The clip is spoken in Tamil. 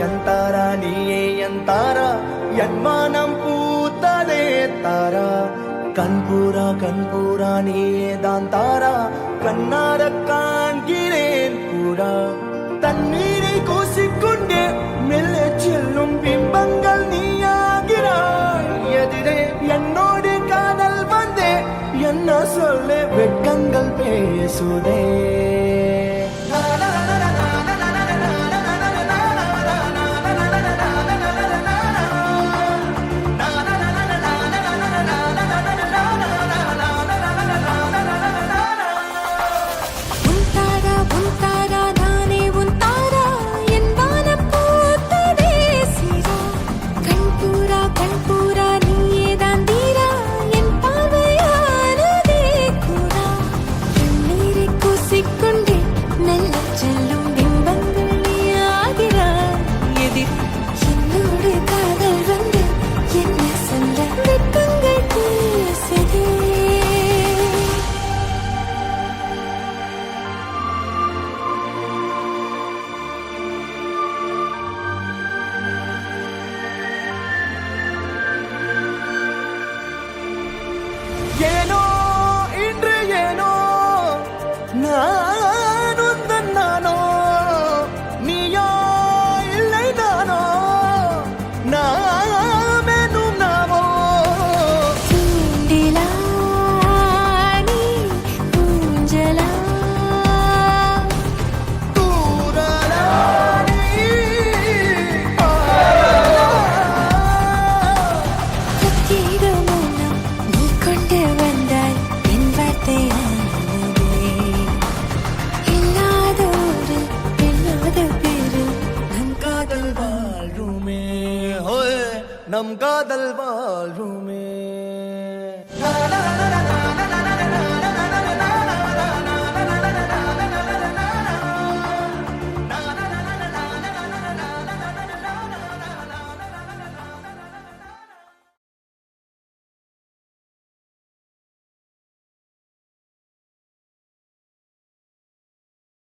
என் தாரா நீயே என் தாரா என் மானம் பூத்ததே தாரா கண்பூரா நீயே தான் தாரா கண்ணார காண்கிறேன் பூரா தண்ணீரை கூசிக்கொண்டே மெல்ல செல்லும் பிம்பங்கள் நீயாகிறாய் எதிரே என்னோடு காதல் வந்தே என்ன சொல்ல வெட்கங்கள் பேசுதே ஏனோ இன்று ஏனோ நான் உந்தன் நானோ நீயோ இல்லை நானோ நாமெனும் நாமோ தூண்டிலா நீ ஊஞ்சலா தூரலா நீ கத்திட மௌனம் நீ கொண்டு வந்தாய் என் வார்த்தையானதே இல்லாத ஒரு இல்லாத பேரு நம் காதல் வாழ்வுமே ஹோய் நம் காதல் வாழ்வுமே